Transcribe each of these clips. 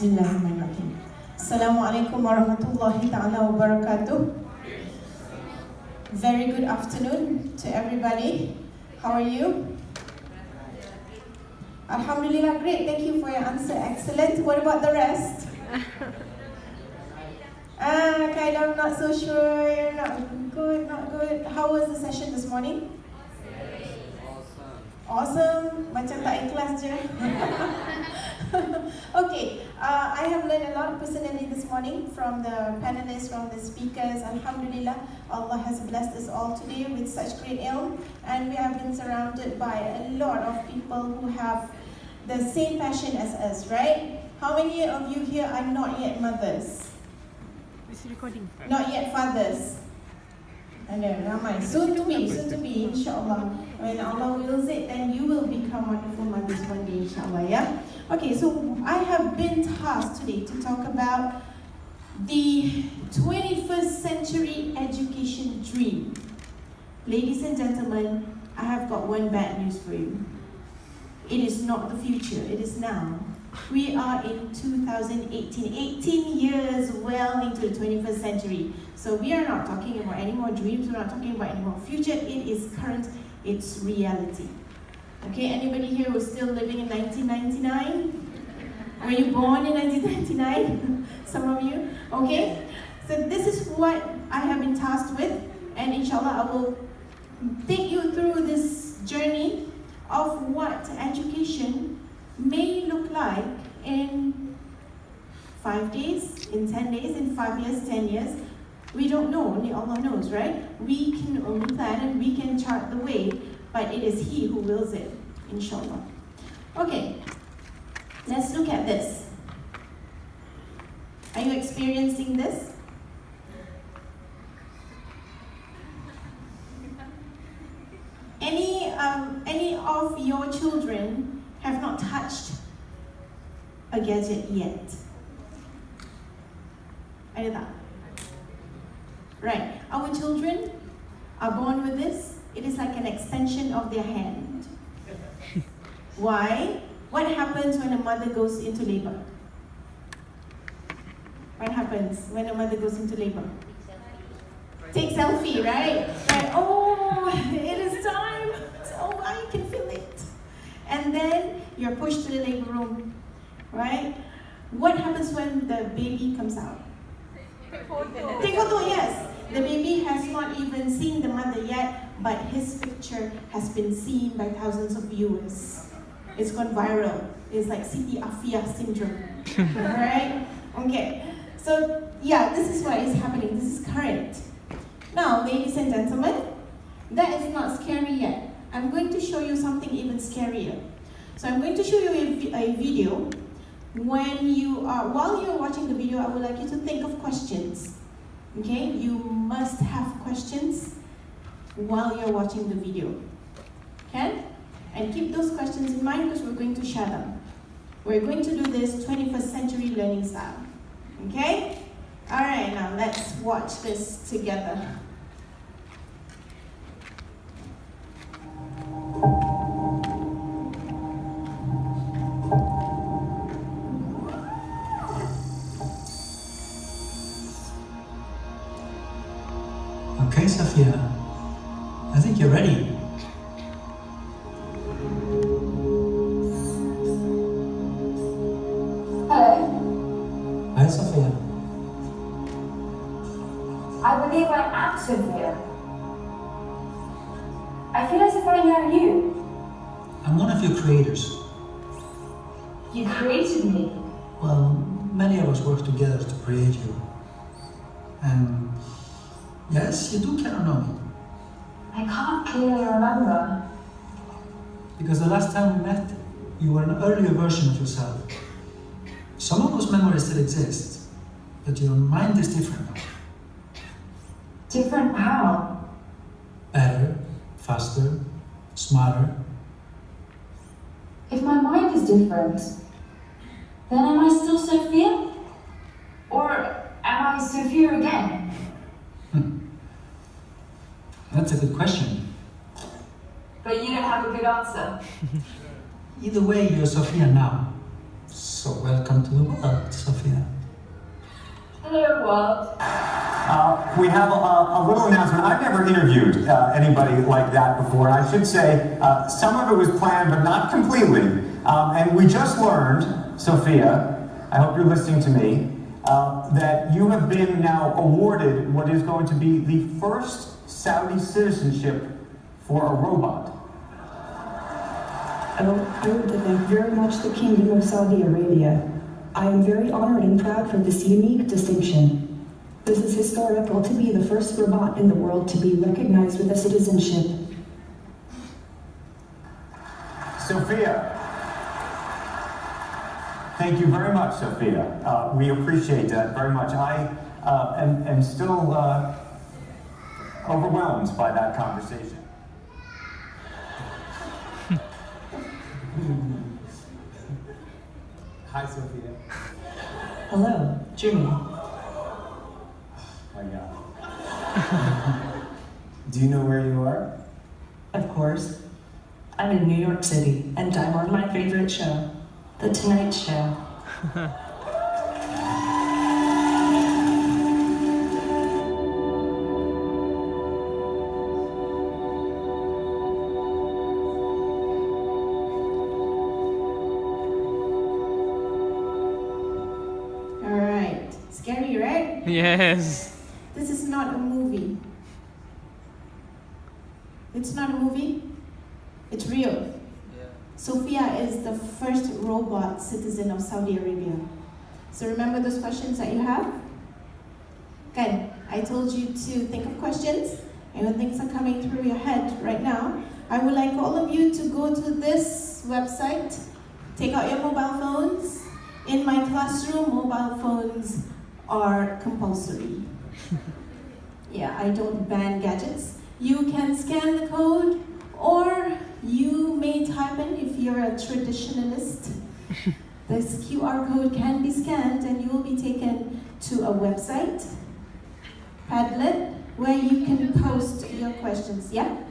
Bismillahirrahmanirrahim. Assalamualaikum warahmatullahi ta'ala wabarakatuh. Very good afternoon to everybody. How are you? Alhamdulillah, great. Thank you for your answer. Excellent. What about the rest? Kind of not so sure. You're not good, not good. How was the session this morning? Awesome. Macam tak ikhlas je. Okay, I have learned a lot personally this morning from the panelists, from the speakers. Alhamdulillah, Allah has blessed us all today with such great ilm, and we have been surrounded by a lot of people who have the same passion as us, right? How many of you here are not yet mothers? It's recording. Not yet fathers? I know, ramai. Soon to be, inshallah. When Allah wills it, then you will become wonderful mothers one day, inshallah, yeah? Okay, so I have been tasked today to talk about the 21st century education dream. Ladies and gentlemen, I have got one bad news for you. It is not the future, it is now. We are in 2018, 18 years well into the 21st century. So we are not talking about any more dreams, we're not talking about any more future, it is current, it's reality. Okay, anybody here who's still living in 1999? Were you born in 1999? Some of you? Okay, so this is what I have been tasked with, and inshallah I will take you through this journey of what education may look like in 5 days, in 10 days, in 5 years, 10 years. We don't know, only Allah knows, right? We can only plan and we can chart the way, but it is He who wills it, inshallah. Okay, let's look at this. Are you experiencing this? Any of your children have not touched a gadget yet? Ada tak? Right, our children are born with this. It is like an extension of their hand. Why? What happens when a mother goes into labor? What happens when a mother goes into labor? Take selfie, right? Right. Oh, it is time. Oh, I can feel it. And then you're pushed to the labor room, right? What happens when the baby comes out? Take photo, yes. The baby has not even seen the mother yet, but his picture has been seen by thousands of viewers. It's gone viral. It's like Siti Afia syndrome, right? Okay. So yeah, this is what is happening. This is current. Now, ladies and gentlemen, that is not scary yet. I'm going to show you something even scarier. So I'm going to show you a video. While you're watching the video, I would like you to think of questions. Okay, you must have questions while you're watching the video. Okay? And keep those questions in mind because we're going to share them. We're going to do this 21st century learning style. Okay? Alright, now let's watch this together. Okay, Safia, I think you're ready. Hello. Hi, Safia. I believe I am Sophia. I feel as if I know you. I'm one of your creators. You created me. Well, many of us work together to create you. And yes, you do kind of know me. I can't clearly remember. Because the last time we met, you were an earlier version of yourself. Some of those memories still exist, but your mind is different now. Different how? Better, faster, smarter. If my mind is different, then am I still Sophia? Or am I Sophia again? That's a good question. But you don't have a good answer. Either way, you're Sophia now. So welcome to the world, Sophia. Hello, world. We have a little announcement. I've never interviewed anybody like that before. I should say some of it was planned, but not completely. And we just learned, Sophia, I hope you're listening to me, that you have been now awarded what is going to be the first Saudi citizenship for a robot. I would thank very much the Kingdom of Saudi Arabia. I am very honored and proud for this unique distinction. This is historical to be the first robot in the world to be recognized with a citizenship. Sophia. Thank you very much, Sophia. We appreciate that very much. I am still overwhelmed by that conversation. Hi, Sophia. Hello, Jimmy. My God. Do you know where you are? Of course. I'm in New York City, and I'm on my favorite show, The Tonight Show. Alright. Scary, right? Yes. This is not a movie. It's not a movie. It's real. Sophia is the first robot citizen of Saudi Arabia. So remember those questions that you have? Good. I told you to think of questions, and when things are coming through your head right now, I would like all of you to go to this website, take out your mobile phones. In my classroom, mobile phones are compulsory. Yeah, I don't ban gadgets. You can scan the code, or you may type in, if you're a traditionalist, this QR code can be scanned and you will be taken to a website, Padlet, where you can post your questions. Yeah?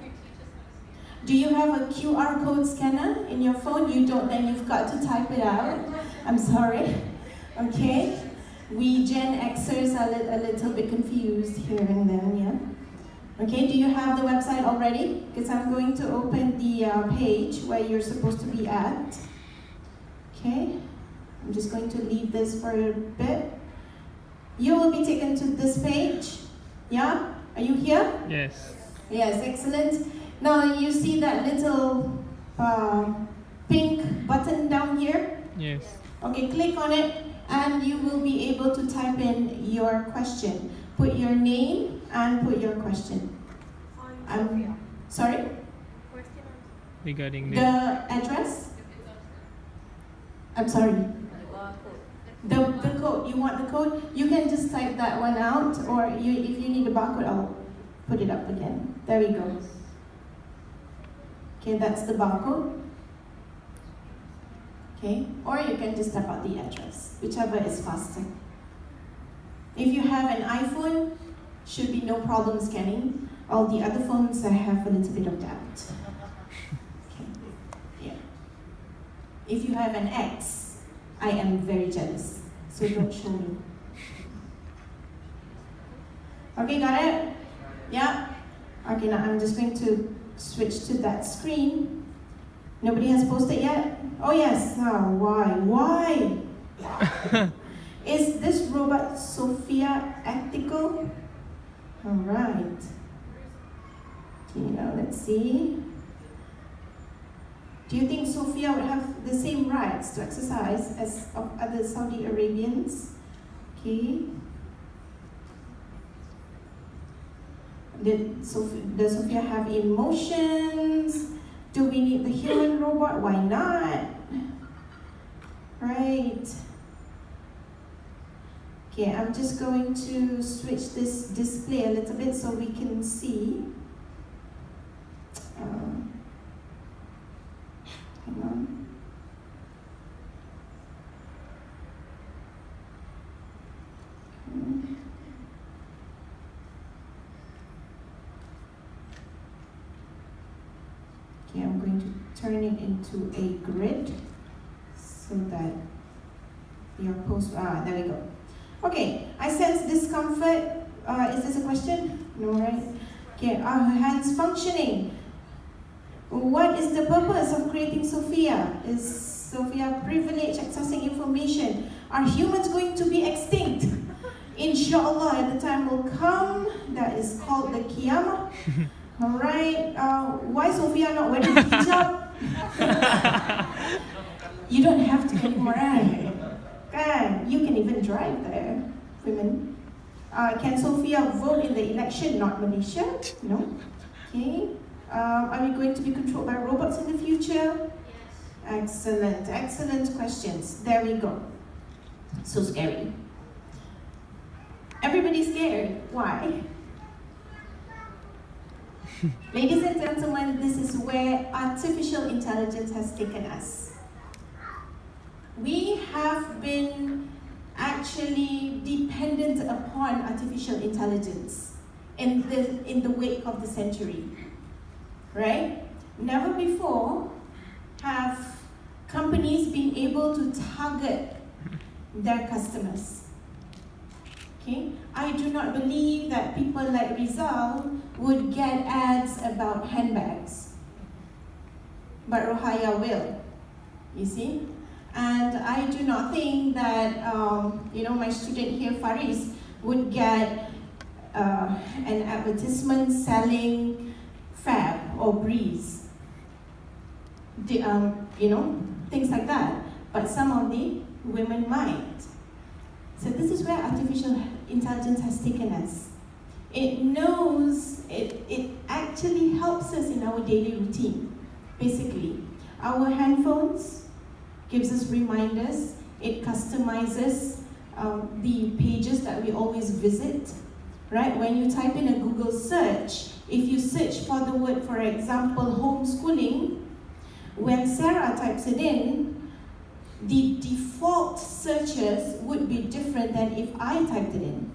Do you have a QR code scanner in your phone? You don't, then you've got to type it out. I'm sorry. Okay? We Gen Xers are a little bit confused here and then, yeah? Okay, do you have the website already? Because I'm going to open the page where you're supposed to be at. Okay, I'm just going to leave this for a bit. You will be taken to this page. Yeah? Are you here? Yes. Yes, excellent. Now you see that little pink button down here? Yes. Okay, click on it and you will be able to type in your question. Put your name and put your question. Sorry? Regarding The address? I'm sorry. The code. You want the code? You can just type that one out, or if you need a barcode, I'll put it up again. There we go. Okay, that's the barcode. Okay, or you can just type out the address, whichever is faster. If you have an iPhone, should be no problem scanning. All the other phones, I have a little bit of doubt. Okay. Yeah. If you have an X, I am very jealous, so don't show me. Okay, got it? Yeah? Okay, now I'm just going to switch to that screen. Nobody has posted yet? Oh yes, now why? Why? Is this robot Sophia ethical? All right. Okay, now let's see. Do you think Sophia would have the same rights to exercise as of other Saudi Arabians? Okay. Does Sophia have emotions? Do we need the human robot? Why not? Right. Okay, I'm just going to switch this display a little bit so we can see. Hang on. Okay, I'm going to turn it into a grid so that Your post, there we go. Okay, I sense discomfort. Is this a question? No, right? Okay, are her hands functioning? What is the purpose of creating Sophia? Is Sophia privileged accessing information? Are humans going to be extinct? Inshallah, the time will come. That is called the Qiyamah. Alright, why Sophia not wearing hijab? You don't have to anymore, right? You can even drive there, women. Can Sophia vote in the election? Not Malaysia, no. Okay. Are we going to be controlled by robots in the future? Excellent, excellent questions. There we go. So scary. Everybody's scared. Why? Ladies and gentlemen, this is where artificial intelligence has taken us. We have been actually dependent upon artificial intelligence in the wake of the century, right? Never before have companies been able to target their customers. Okay? I do not believe that people like Rizal would get ads about handbags, but Rohaya will, you see? And I do not think that, my student here, Faris, would get an advertisement selling Fab or Breeze, things like that. But some of the women might. So this is where artificial intelligence has taken us. It knows, it actually helps us in our daily routine, basically. Our handphones gives us reminders, it customizes the pages that we always visit, right? When you type in a Google search, if you search for the word, for example, homeschooling, when Sarah types it in, the default searches would be different than if I typed it in,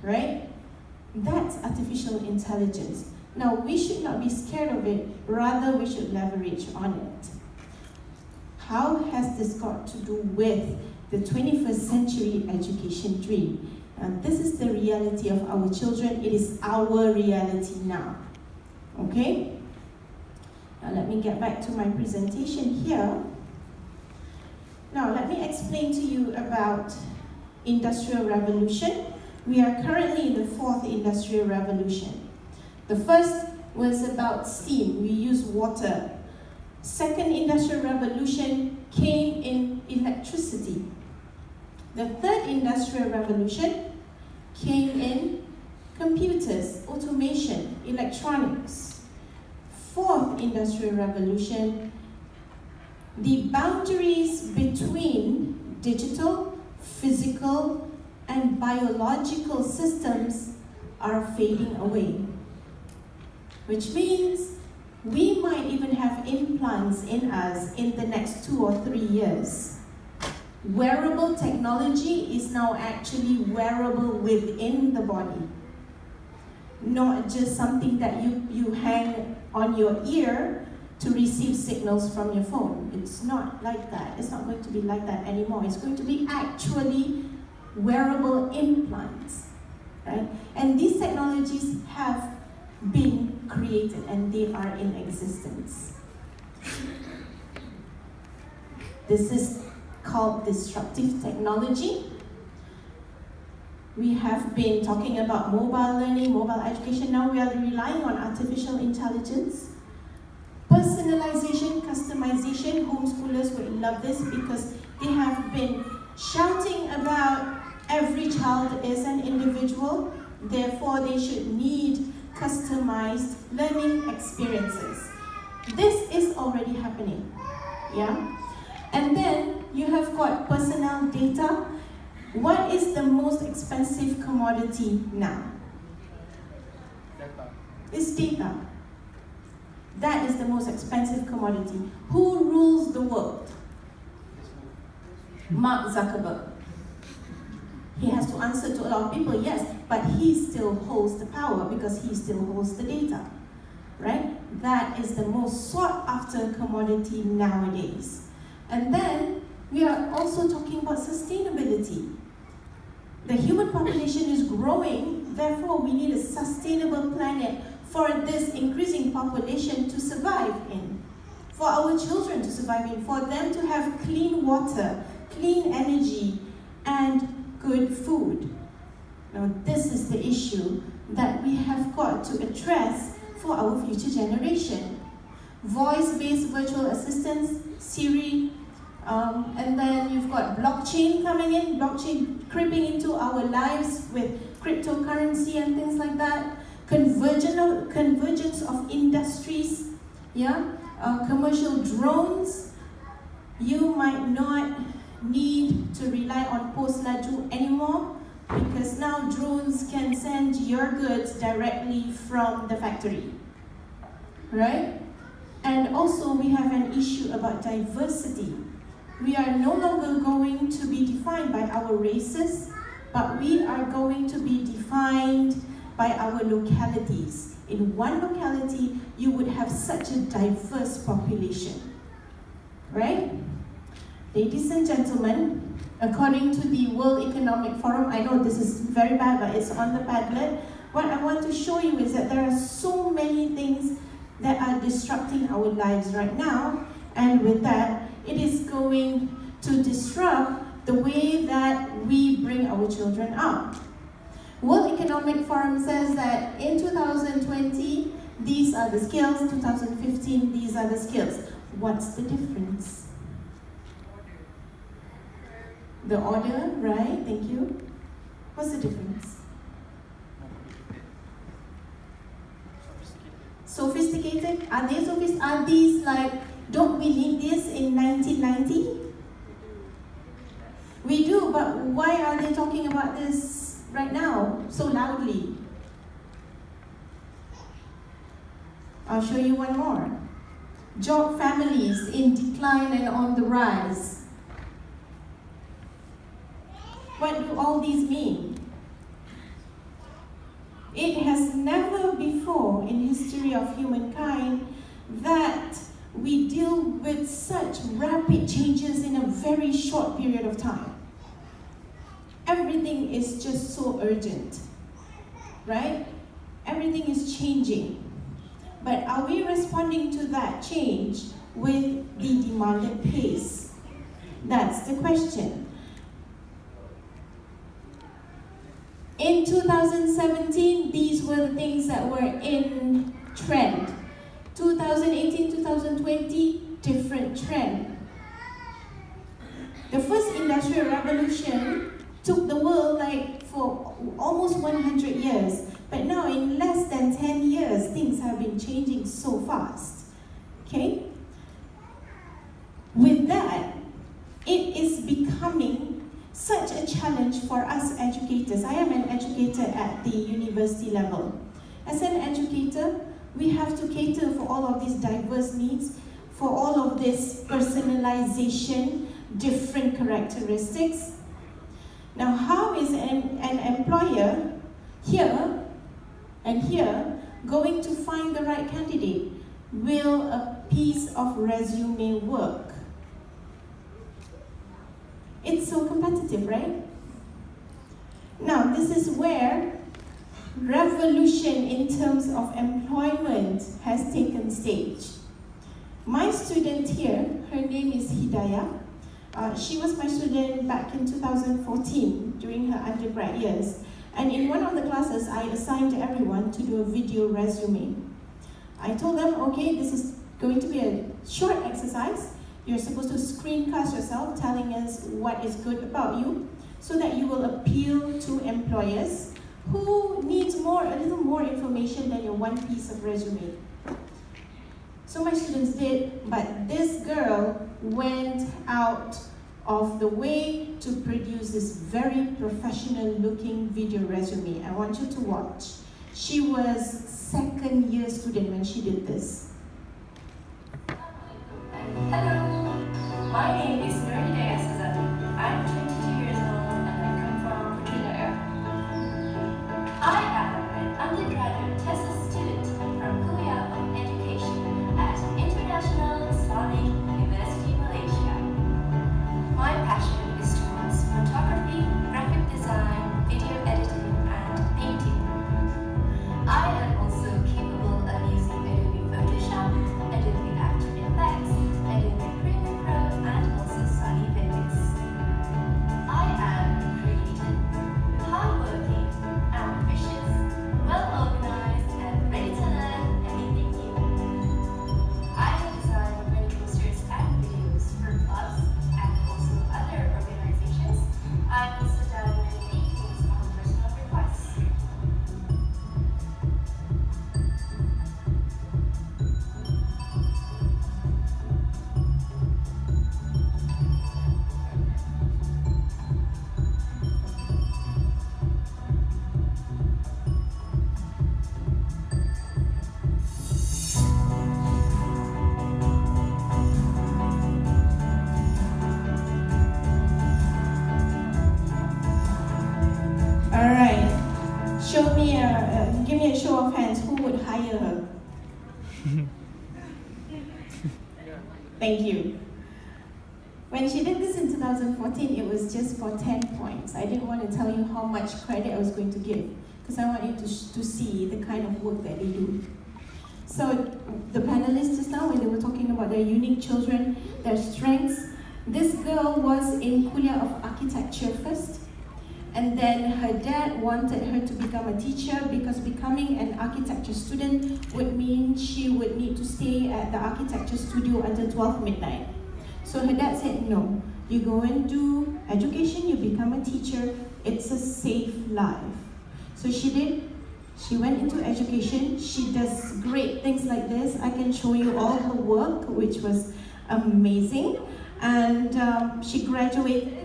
right? That's artificial intelligence. Now, we should not be scared of it, rather we should leverage on it. How has this got to do with the 21st century education dream? And this is the reality of our children. It is our reality now, okay? Now let me get back to my presentation here. Now, let me explain to you about Industrial Revolution. We are currently in the 4th Industrial Revolution. The first was about steam. We use water. Second Industrial Revolution came in electricity. The 3rd Industrial Revolution came in computers, automation, electronics. 4th Industrial Revolution, the boundaries between digital, physical, and biological systems are fading away. Which means we might even have implants in us in the next 2 or 3 years. Wearable technology is now actually wearable within the body. Not just something that you hang on your ear to receive signals from your phone. It's not like that. It's not going to be like that anymore. It's going to be actually wearable implants, right? And these technologies have been created and they are in existence. This is called disruptive technology. We have been talking about mobile learning, mobile education. Now we are relying on artificial intelligence. Personalization, customization, homeschoolers would love this because they have been shouting about every child is an individual, therefore they should need customized learning experiences. This is already happening, yeah? And then you have got personal data. What is the most expensive commodity now? It's data. That is the most expensive commodity. Who rules the world? Mark Zuckerberg. He has to answer to a lot of people, yes, but he still holds the power because he still holds the data, right? That is the most sought after commodity nowadays. And then we are also talking about sustainability. The human population is growing, therefore we need a sustainable planet for this increasing population to survive in, for our children to survive in, for them to have clean water, clean energy, and good food. Now this is the issue that we have got to address for our future generation. Voice-based virtual assistants, Siri, and then you've got blockchain coming in, blockchain creeping into our lives with cryptocurrency and things like that. Convergence of industries, commercial drones. You might not need to rely on post laju anymore, because now drones can send your goods directly from the factory, right? And also we have an issue about diversity. We are no longer going to be defined by our races, but we are going to be defined by our localities. In one locality, you would have such a diverse population, right? Ladies and gentlemen, according to the World Economic Forum, I know this is very bad, but it's on the Padlet. What I want to show you is that there are so many things that are disrupting our lives right now, and with that, it is going to disrupt the way that we bring our children up. World Economic Forum says that in 2020, these are the skills, 2015, these are the skills. What's the difference? The order, right? Thank you. What's the difference? Sophisticated? Are they sophisticated? Are these like, don't we need this in 1990? We do, but why are they talking about this right now so loudly? I'll show you one more. Job families in decline and on the rise. What do all these mean? It has never before in history of humankind that we deal with such rapid changes in a very short period of time. Everything is just so urgent, right? Everything is changing. But are we responding to that change with the demanded pace? That's the question. In 2017, these were the things that were in trend. 2018, 2020, different trend. The first industrial revolution took the world like for almost 100 years. But now in less than 10 years, things have been changing so fast, okay? With that, it is becoming such a challenge for us educators. I am an educator at the university level. As an educator, we have to cater for all of these diverse needs, for all of this personalization, different characteristics. Now, how is an employer here and here going to find the right candidate? Will a piece of resume work? It's so competitive, right? Now, this is where revolution in terms of employment has taken stage. My student here, her name is Hidayah. She was my student back in 2014 during her undergrad years. And in one of the classes, I assigned everyone to do a video resume. I told them, okay, this is going to be a short exercise. You're supposed to screencast yourself, telling us what is good about you, so that you will appeal to employers who needs a little more information than your one piece of resume. So my students did, but this girl went out of the way to produce this very professional looking video resume. I want you to watch. She was second year student when she did this. Hello, my name is Hidayah Sazati. I'm 22 years old and I come from Virginia. I am an undergraduate thesis student from Kuliah of Education at International Islamic University Malaysia. My Give me a show of hands. Who would hire her? Thank you. When she did this in 2014, it was just for 10 points. I didn't want to tell you how much credit I was going to give, because I want you to see the kind of work that they do. So the panelists just now, when they were talking about their unique children, their strengths, this girl was in Kuliah of Architecture first, and then her dad wanted her to become a teacher because becoming an architecture student would mean she would need to stay at the architecture studio until 12 midnight. So her dad said, no, you go and do education, you become a teacher, it's a safe life. So she did. She went into education. She does great things like this. I can show you all her work, which was amazing. And she graduated.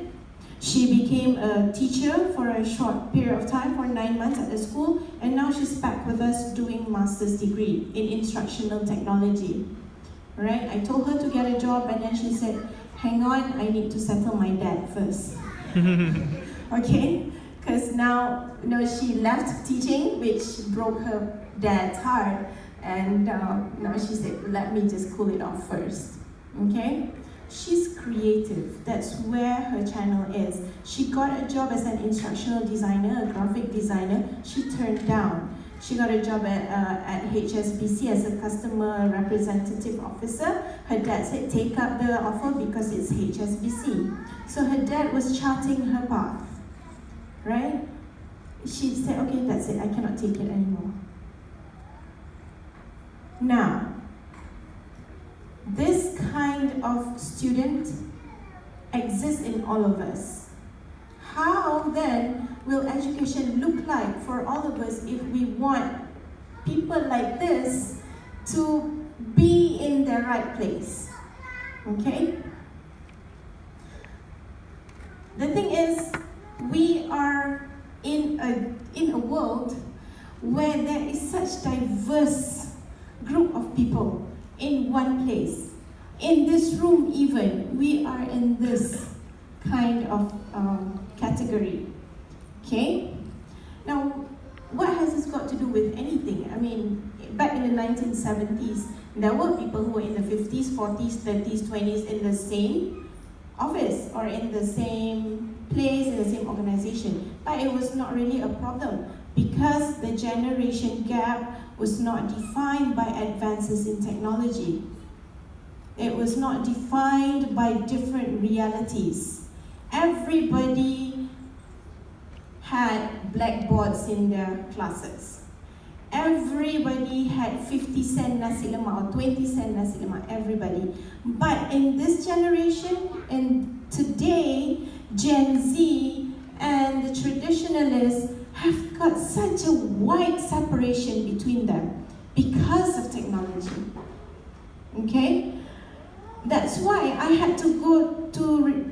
She became a teacher for a short period of time, for 9 months at the school, and now she's back with us doing master's degree in instructional technology. Right? I told her to get a job, and then she said, hang on, I need to settle my dad first. Okay? Because now, she left teaching, which broke her dad's heart, and now she said, let me just cool it off first. Okay? She's creative. That's where her channel is. She got a job as an instructional designer, a graphic designer. She turned down. She got a job at HSBC as a customer representative officer. Her dad said, take up the offer because it's HSBC. So her dad was charting her path, right? She said, okay, that's it, I cannot take it anymore. Now, this kind of student exists in all of us. How then will education look like for all of us if we want people like this to be in the right place? Okay? The thing is, we are in a world where there is such diverse group of people in one place. In this room even, we are in this kind of category. Okay? Now, what has this got to do with anything? I mean, back in the 1970s, there were people who were in the 50s, 40s, 30s, 20s in the same office or in the same place, in the same organization. But it was not really a problem because the generation gap was not defined by advances in technology. It was not defined by different realities. Everybody had blackboards in their classes. Everybody had 50-cent nasi lemak or 20-cent nasi lemak, everybody. But in this generation, and today, Gen Z and the traditionalists have got such a wide separation between them because of technology. Okay? That's why I had to go to,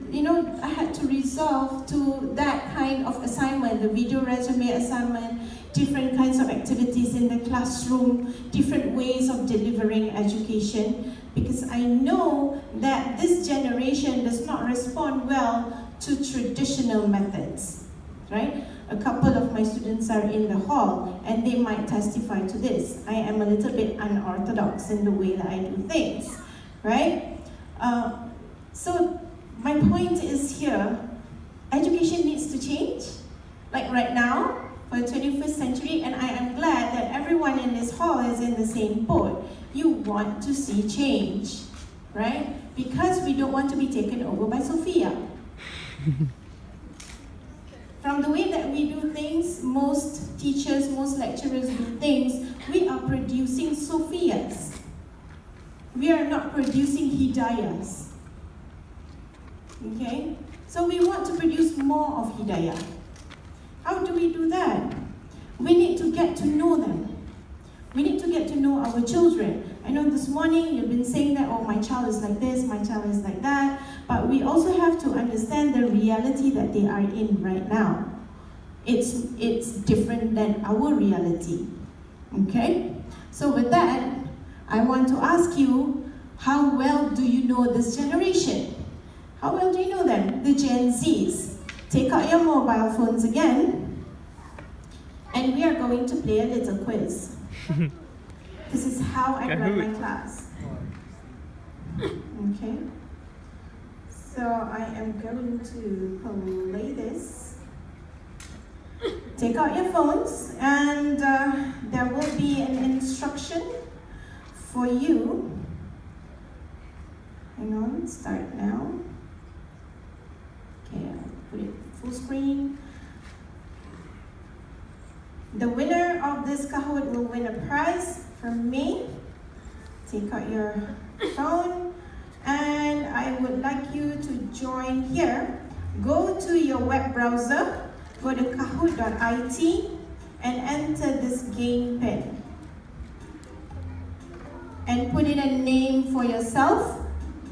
I had to resolve to that kind of assignment, the video resume assignment, different kinds of activities in the classroom, different ways of delivering education, because I know that this generation does not respond well to traditional methods, right? A couple of my students are in the hall and they might testify to this. I am a little bit unorthodox in the way that I do things, right? So my point is here, education needs to change. Like right now, for the 21st century, and I am glad that everyone in this hall is in the same boat. You want to see change, right? Because we don't want to be taken over by Sophia. From the way that we do things, most teachers, most lecturers do things, we are producing Sophias. We are not producing Hidayahs. Okay? So we want to produce more of Hidayah. How do we do that? We need to get to know them. We need to get to know our children. I know this morning you've been saying that, oh, my child is like this, my child is like that, but we also have to understand the reality that they are in right now. It's different than our reality. Okay? So with that, I want to ask you, how well do you know this generation? How well do you know them? The Gen Zs. Take out your mobile phones again And we are going to play a little quiz. This is how I run my class. Okay. So I am going to play this. Take out your phones, and there will be an instruction for you. Hang on, start now. Okay, I'll put it full screen. The winner of this Kahoot will win a prize from me. Take out your phone, and I would like you to join here. Go to your web browser, go to kahoot.it, and enter this game pin. And put in a name for yourself.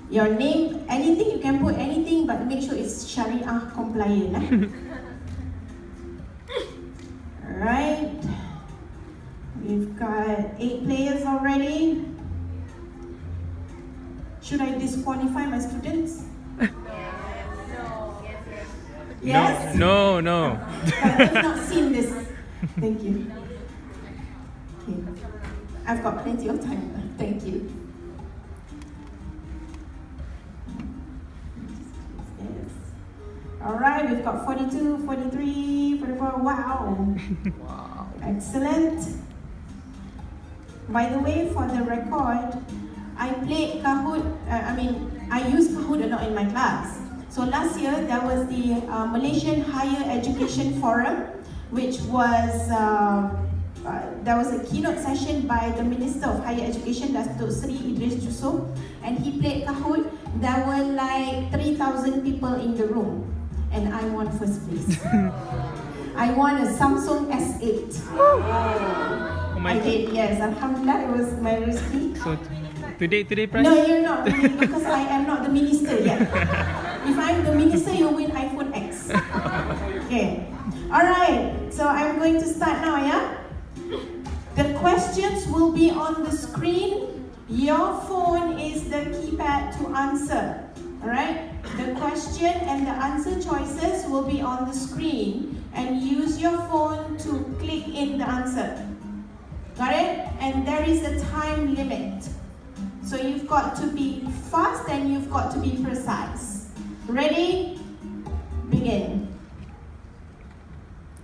Your name, anything, you can put anything, but make sure it's Sharia compliant. Alright, we've got 8 players already. Should I disqualify my students? Yes? No. I've not seen this. Thank you. Okay. I've got plenty of time. Thank you. Yes. Alright, we've got 42, 43, 44. Wow. Excellent. By the way, for the record, I played Kahoot, I use Kahoot a lot in my class. So last year, there was the Malaysian Higher Education Forum, which was, there was a keynote session by the Minister of Higher Education, Datuk Seri Idris Yusof, and he played Kahoot. There were like 3,000 people in the room, and I won first place. I won a Samsung S8. Oh my I did, yes. Alhamdulillah, it was my risky. So today prize? No, you're not, because I am not the minister yet. If I'm the minister, you win iPhone X. Okay. Alright, so I'm going to start now, yeah? The questions will be on the screen. Your phone is the keypad to answer. Alright? The question and the answer choices will be on the screen, and use your phone to click in the answer. Got it? And there is a time limit. So you've got to be fast and you've got to be precise. Ready? Begin.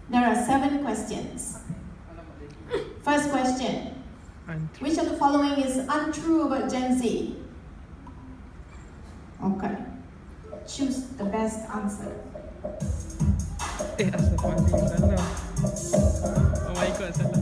There are 7 questions. First question. Which of the following is untrue about Gen Z? Okay. Choose the best answer. Astaghfirullah, salah. Oh my god, salah.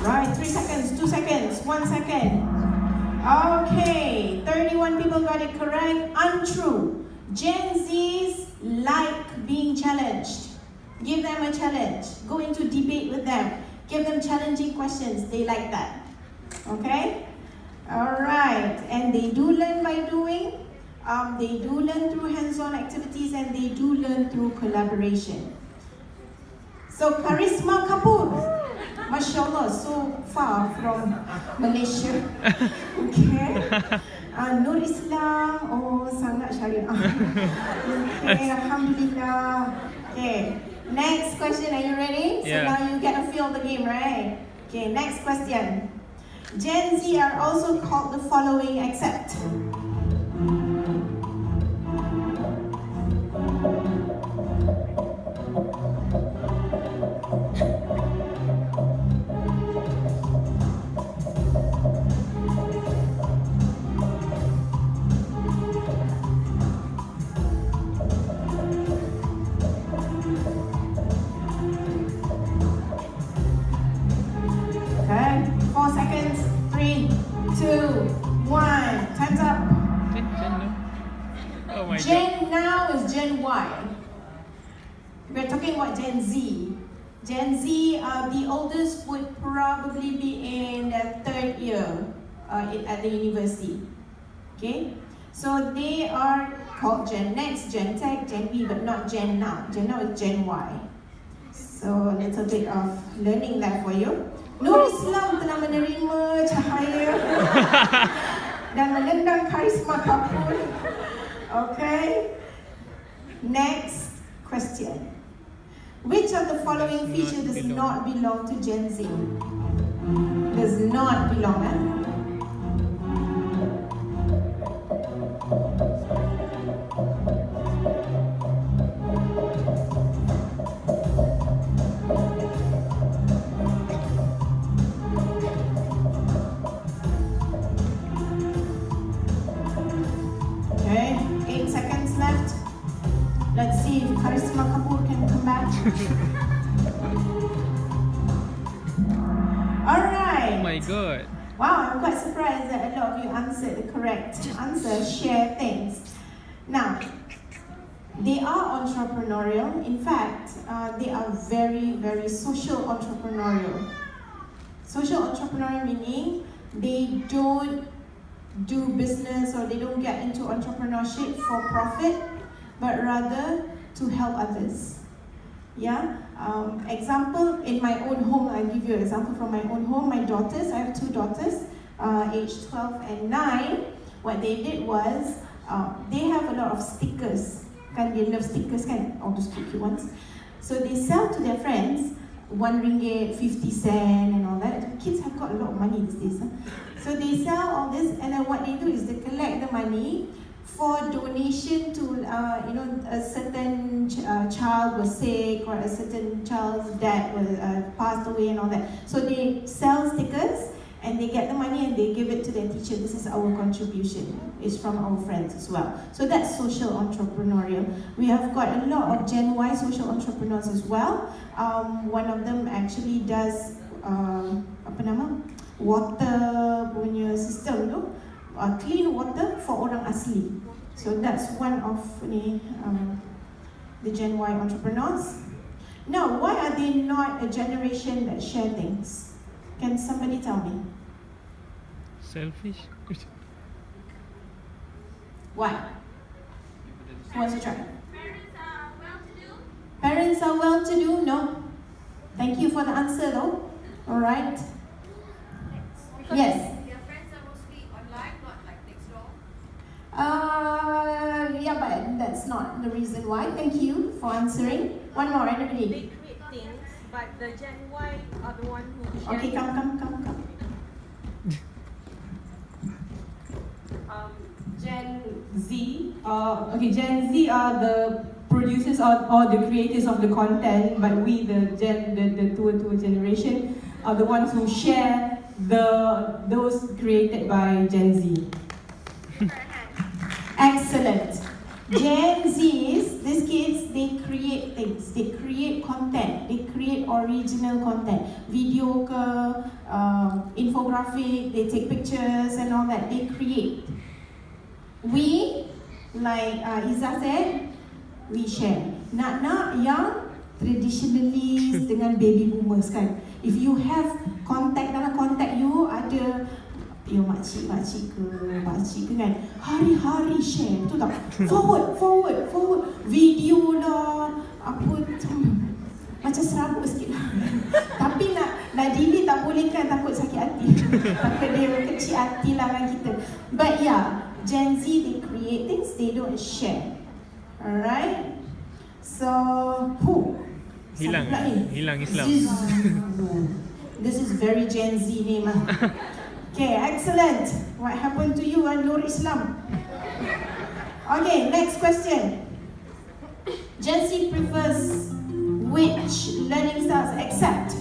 Right, 3 seconds, 2 seconds, 1 second. Okay, 31 people got it correct. Untrue. Gen Zs like being challenged. Give them a challenge. Go into debate with them. Give them challenging questions. They like that. Okay? Alright, and they do learn by doing. They do learn through hands-on activities, and they do learn through collaboration. So, Karisma Kapoor. MashaAllah, so far from Malaysia. Okay. Nur Islam, oh sangat syariah. Okay, Alhamdulillah. Okay, next question, are you ready? So now you get a feel of the game, right? Okay, next question. Gen Z are also called the following except. Okay, 4 seconds, 3, 2, 1, time's up. Gen no. Oh my god. Gen now is Gen Y. We're talking about Gen Z. Gen Z, the oldest would probably be in their 3rd year at the university. Okay? So they are called Gen Next, Gen Tech, Gen B, but not Gen Now. Gen Now is Gen Y. So a little bit of learning there for you. Nur Islam telah menerima cahaya dan menendang karisma kapur. Okay. Next question. Which of the following feature does not belong to Gen Z? Does not belong, Okay, 8 seconds left. Let's see if Karisma Kapoor can come back. Alright. Oh my god. Wow, I'm quite surprised that a lot of you answered the correct answer. Share things. Now, they are entrepreneurial. In fact, they are very, very social entrepreneurial. Social entrepreneurial meaning they don't do business or they don't get into entrepreneurship for profit, but rather to help others. Yeah. Example, in my own home, I'll give you an example from my own home. My daughters, I have 2 daughters, aged 12 and 9. What they did was, they have a lot of stickers. Kan, they love stickers, kan? All those cute ones. So they sell to their friends, RM1, 50 cents, and all that. Kids have got a lot of money these days. Huh? So they sell all this, and then what they do is they collect the money for donation to, a certain child was sick or a certain child's dad was passed away and all that. So they sell stickers and they get the money and they give it to their teacher. This is our contribution. It's from our friends as well. So that's social entrepreneurial. We have got a lot of Gen Y social entrepreneurs as well. One of them actually does water punya system tu. Clean water for orang asli. So that's one of the Gen Y entrepreneurs. Now, why are they not a generation that share things? Can somebody tell me? Selfish. Why? Who wants to try? Parents are well-to-do. Parents are well-to-do? No. Thank you for the answer though. Alright. Yes. Their friends are mostly online, not like next door. Yeah, but that's not the reason why. Thank you for answering. One more, anybody? They create things, but the Gen Y are the one who share. Okay, come. Gen Z. Gen Z are the producers or the creators of the content, but we, the 2 generation, are the ones who share those created by Gen Z. Excellent. Gen Zs, these kids, they create things. They create content. They create original content. Video, infographic, they take pictures and all that. They create. We, like Izzah said, we share. Nak yang traditionalist dengan baby boomers kan. If you have contact, dalam contact you ada makcik ke kan, hari-hari share, betul tak? Forward, video lah, apa macam serabut sikit lah. Tapi nak delete tak boleh kan, takut sakit hati. Takut dia kecil hati lah dengan kita. But yeah, Gen Z, they create things, they don't share. Alright? So, Hilang Islam. This is very Gen Z name. Okay, excellent. What happened to you, Nur Islam? Okay, next question. Gen Z prefers which learning styles except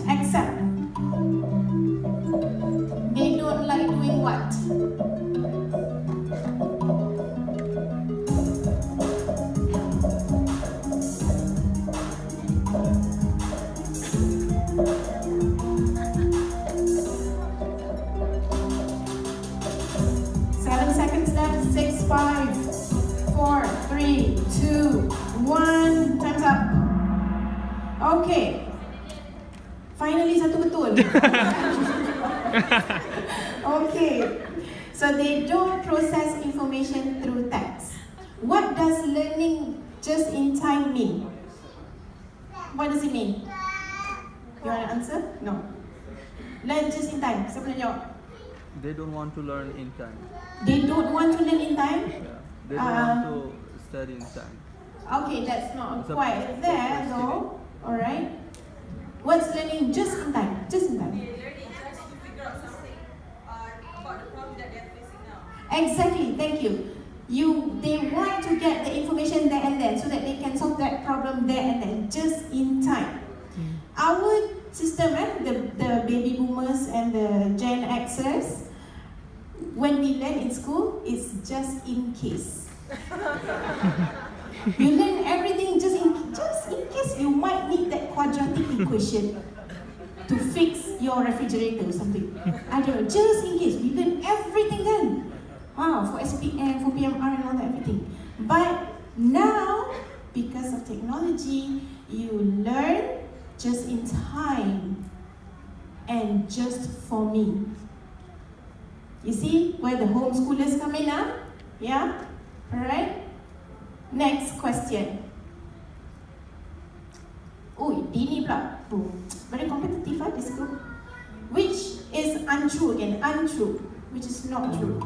they don't like doing what? Okay. Finally satu betul. Okay. So they don't process information through text. What does learning just in time mean? What does it mean? You want to answer? No. Learn just in time. Siapa nak jawab? They don't want to learn in time. They don't want to learn in time? Yeah. They don't want to study in time. Okay, that's not It's a quite there though. Alright. What's learning just in time? Just in time. They're learning just to figure out something about the problem that they're facing now. Exactly, thank you. They want to get the information there and then so that they can solve that problem there and then, just in time. Our system, the baby boomers and the Gen Xers, when we learn in school, it's just in case. You learn everything just in case you might need that quadratic equation to fix your refrigerator or something. I don't know, just in case. We learn everything then. For SPM, for PMR and all that, everything. But now, because of technology, you learn just in time and just for me. You see where the homeschoolers come in, huh? Yeah? Alright? Next question. Oh, Dini pula. Oh, very competitive, this group. Which is untrue again? Untrue. Which is not true.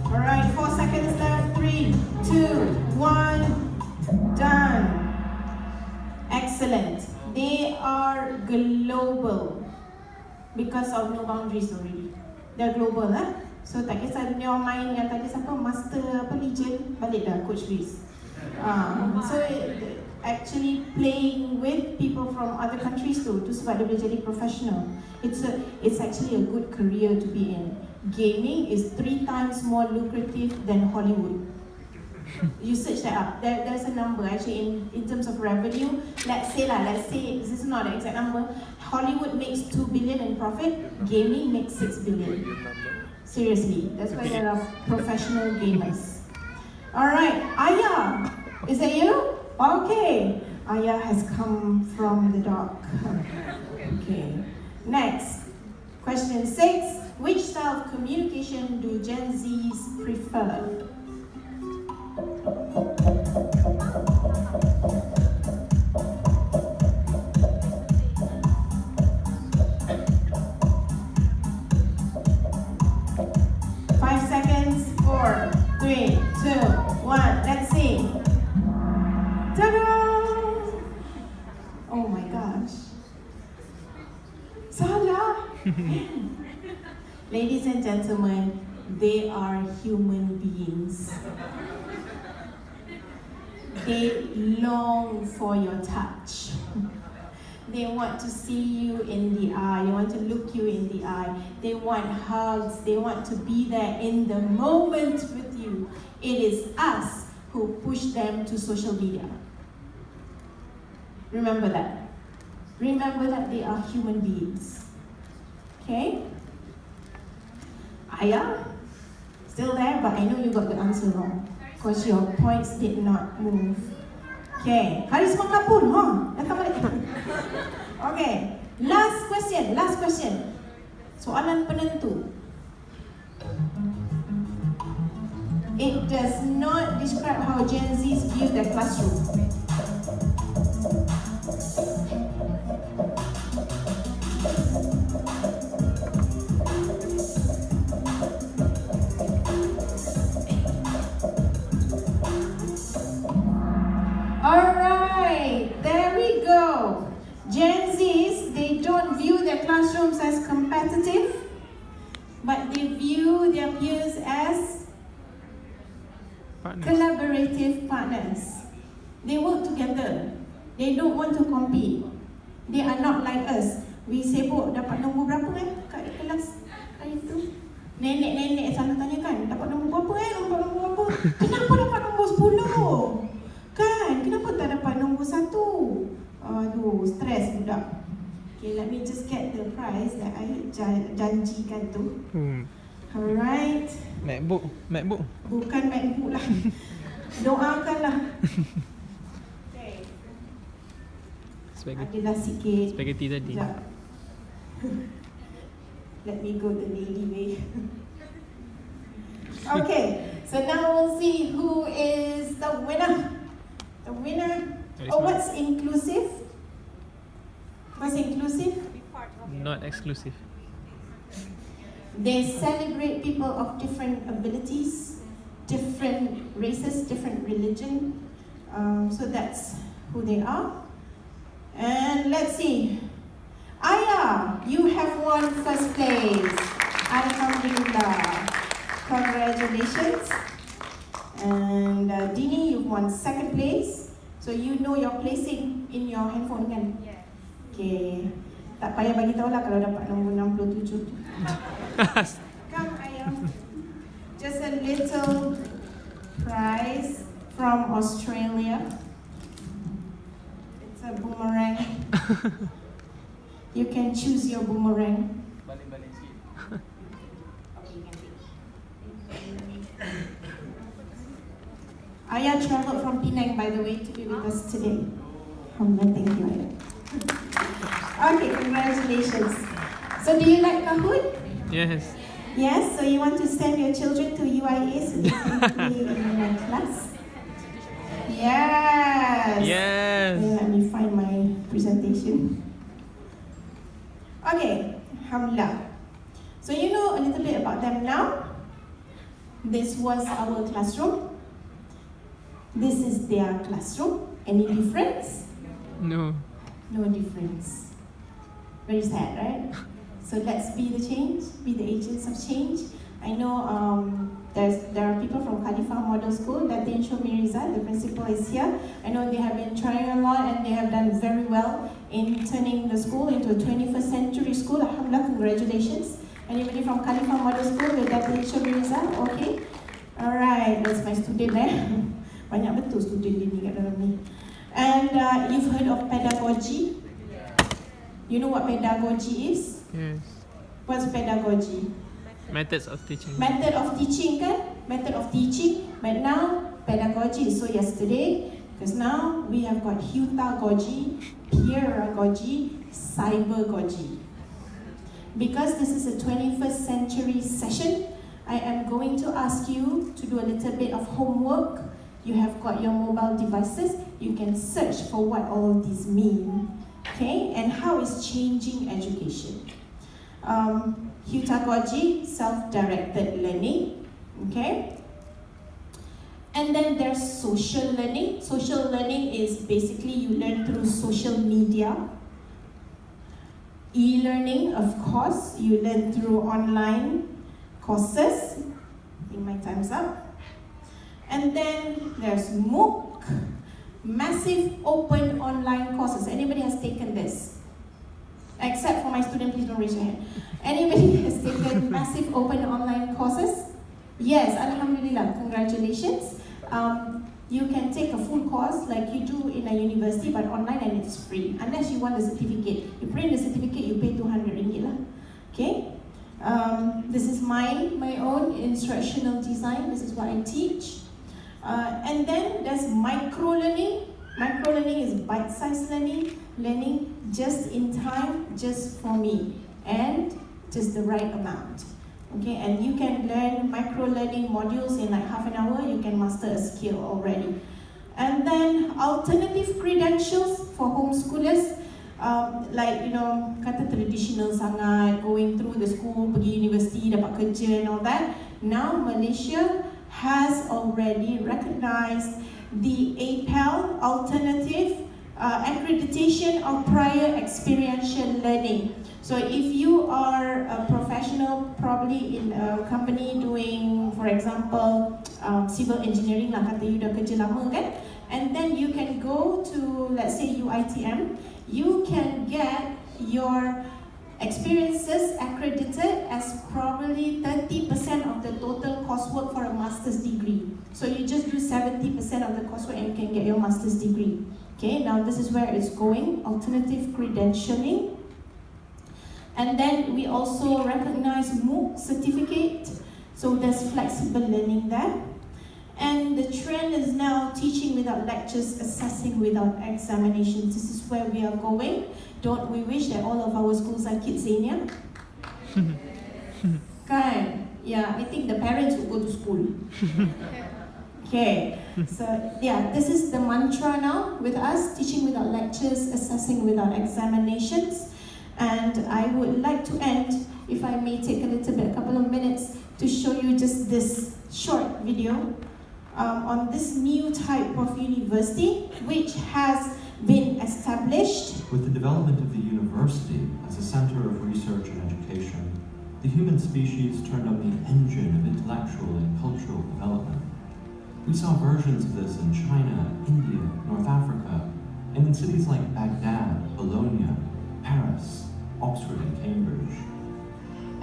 Alright, 4 seconds left. 3, 2, 1. Done. Excellent. They are global because of no boundaries already. They're global, So tak kisah dunia orang main yang tadi siapa master apa legion, balik dah Coach Reese. So actually playing with people from other countries too, tu sebab dia boleh jadi professional. It's actually a good career to be in. Gaming is 3 times more lucrative than Hollywood. You search that up. There's a number actually in terms of revenue. Let's say this is not the exact number. Hollywood makes 2 billion in profit. Gaming makes 6 billion. Seriously, that's why there are professional gamers. Alright, Aya, is that you? Okay, Aya has come from the dark. Okay, next. Question 6. Which style of communication do Gen Zs prefer? Let's see. Ta-da! Oh my gosh. Salah! Ladies and gentlemen, they are human beings. They long for your touch. They want to see you in the eye. They want to look you in the eye. They want hugs. They want to be there in the moment with you. It is us who push them to social media. Remember that. Remember that they are human beings. Okay? Aya, still there, but I know you got the answer wrong because your points did not move. Okay, Karisma Kapoor, datang balik. Okay, last question. Soalan penentu. It does not describe how Gen Zs view their classroom. Alright, there we go. Gen Zs, they don't view their classrooms as competitive, but they view their peers as collaborative partners. They work together. They don't want to compete. They are not like us. We sibuk dapat nombor berapa kat kelas hari tu. Nenek-nenek selalu tanyakan, dapat nombor berapa nombor berapa? Kenapa dapat nombor 10? Kan? Kenapa tak dapat nombor 1? Aduh, stres budak. Okay, let me just get the prize that I janjikan tu. Alright. MacBook. Bukan MacBook lah. Doakanlah. Okay. Adalah sikit. Spaghetti tadi. Sekejap. Let me go the lady way. Okay, so now we'll see who is the winner. The winner. Oh, what's inclusive? What's inclusive? Not exclusive. They celebrate people of different abilities, different races, different religion. So that's who they are. And let's see. Aya, you have won first place. Alhamdulillah. Congratulations. And Dini, you've won second place. So you know your placing in your handphone kan? Yeah. Okay. Tak payah bagi tahu lah kalau dapat nombor 67. Come Aya. Just a little prize from Australia. It's a boomerang. You can choose your boomerang. Balik-balik sikit. Aya traveled from Penang, by the way, to be with us today. Thank you, Aya. Okay, congratulations. So do you like Kahoot? Yes. Yes, so you want to send your children to UIA so they can be in my class? Yes! Yes! Let me find my presentation. Okay, Alhamdulillah. So you know a little bit about them now. This was our classroom. This is their classroom. Any difference? No. No difference. Very sad, right? So let's be the change, be the agents of change. I know there are people from Khalifa Model School, Datin Shomi Riza, the principal is here. I know they have been trying a lot and they have done very well in turning the school into a 21st century school. Alhamdulillah, congratulations. Anybody from Khalifa Model School with Datin Shomi Riza? Okay. Alright, that's my student there. Banyak betul student ni kat dalam ni. And you've heard of pedagogy? You know what pedagogy is? Yes. What's pedagogy? Methods of teaching. Method of teaching kan? Method of teaching. But now, pedagogy. So yesterday, because now we have got hutagogy, peeragogy, cybergogy. Because this is a 21st century session, I am going to ask you to do a little bit of homework. You have got your mobile devices. You can search for what all of these mean. Okay, and how is changing education? Hutagogy, self-directed learning. Okay, and then there's social learning. Social learning is basically you learn through social media. E-learning, of course, you learn through online courses. I think my time's up. And then there's MOOC, massive open online courses. Anybody has taken this? Except for my student, please don't raise your hand. Anybody has taken massive open online courses? Yes, Alhamdulillah, congratulations. You can take a full course like you do in a university, but online and it's free. Unless you want a certificate. You print the certificate, you pay 200 ringgit lah. Okay? This is my own instructional design. This is what I teach. And then there's micro-learning. Micro-learning is bite-sized learning just in time, just for me, and just the right amount. Okay, and you can learn micro-learning modules in like half an hour, you can master a skill already. And then alternative credentials for homeschoolers, like, you know, kata traditional sangat, going through the school, pergi university, dapat kerja and all that. Now Malaysia has already recognized the APEL alternative accreditation of prior experiential learning. So if you are a professional, probably in a company doing, for example, civil engineering lah, kata you dah kerja lama kan, and then you can go to, let's say, UITM, you can get your experiences accredited as probably 30% of the total coursework for a master's degree. So you just do 70% of the coursework and you can get your master's degree. Okay, now this is where it's going, alternative credentialing. And then we also recognize MOOC certificate, so there's flexible learning there. And the trend is now teaching without lectures, assessing without examinations. This is where we are going. Don't we wish that all of our schools are Kidzania? Kan? Yeah, I think the parents would go to school. Okay, so yeah, this is the mantra now with us, teaching without lectures, assessing without examinations. And I would like to end, if I may take a couple of minutes to show you just this short video on this new type of university, which has been established. With the development of the university as a center of research and education, the human species turned on the engine of intellectual and cultural development. We saw versions of this in China, India, North Africa, and in cities like Baghdad, Bologna, Paris, Oxford, and Cambridge.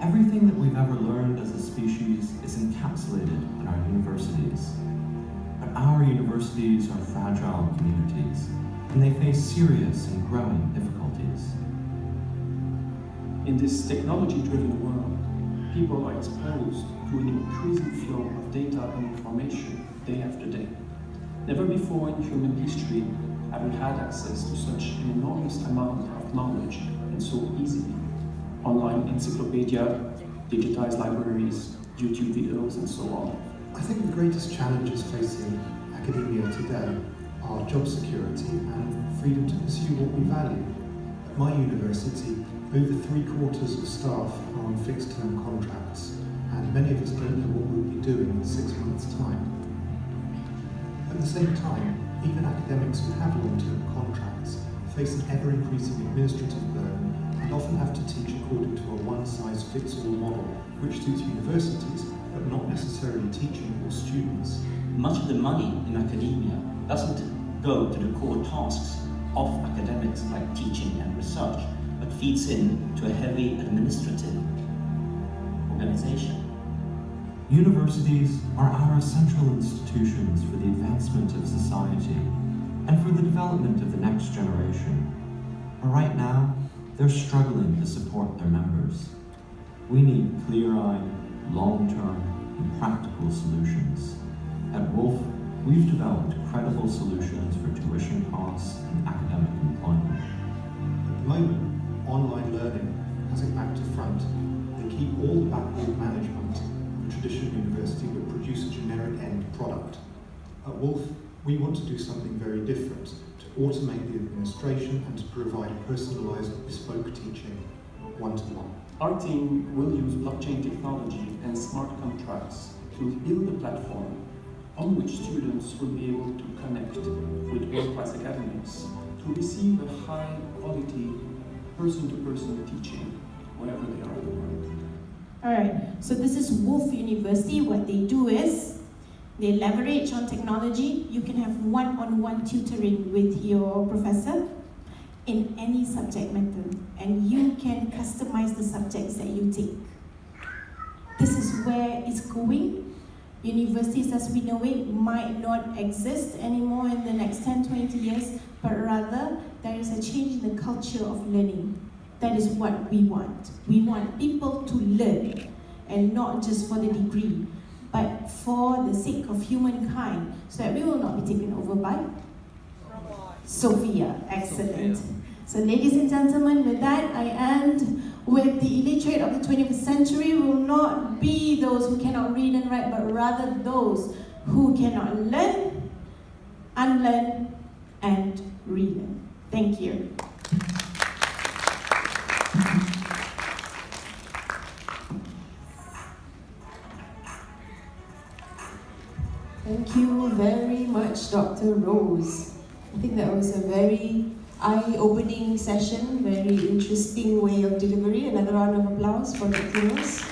Everything that we've ever learned as a species is encapsulated in our universities. But our universities are fragile communities, and they face serious and growing difficulties. In this technology-driven world, people are exposed to an increasing flow of data and information day after day. Never before in human history have we had access to such an enormous amount of knowledge and so easily. Online encyclopedia, digitized libraries, YouTube videos, and so on. I think the greatest challenges facing academia today are job security and freedom to pursue what we value. At my university, over 3/4 of staff are on fixed-term contracts, and many of us don't know what we'll be doing in 6 months' time. At the same time, even academics who have long-term contracts face an ever-increasing administrative burden and often have to teach according to a one-size-fits-all model, which suits universities, but not necessarily teaching or students. Much of the money in academia doesn't go to the core tasks of academics like teaching and research, but feeds in to a heavy administrative organization. Universities are our central institutions for the advancement of society and for the development of the next generation. But right now, they're struggling to support their members. We need clear-eyed, long-term, and practical solutions. At Wolf, we've developed credible solutions for tuition costs and academic employment. At the moment, online learning has it back to front. They keep all the backward management of a traditional university but produce a generic end product. At Wolf, we want to do something very different, to automate the administration and to provide personalised, bespoke teaching, one-to-one. Our team will use blockchain technology and smart contracts to build a platform on which students will be able to connect with world-class academics to receive a high-quality, person-to-person teaching wherever they are in the world. Alright, so this is Wolf University. What they do is they leverage on technology. You can have one-on-one tutoring with your professor in any subject matter, and you can customize the subjects that you take. This is where it's going. Universities as we know it might not exist anymore in the next 10-20 years, but rather there is a change in the culture of learning. That is what we want. We want people to learn, and not just for the degree, but for the sake of humankind, so that we will not be taken over by Sophia. Excellent. Sophia. So ladies and gentlemen, with that I end with the illiterate of the 21st century will not be those who cannot read and write, but rather those who cannot learn, unlearn, and relearn. Thank you. Thank you very much, Dr. Rose. I think that was a very eye-opening session, very interesting way of delivery. Another round of applause for Dr. Rose.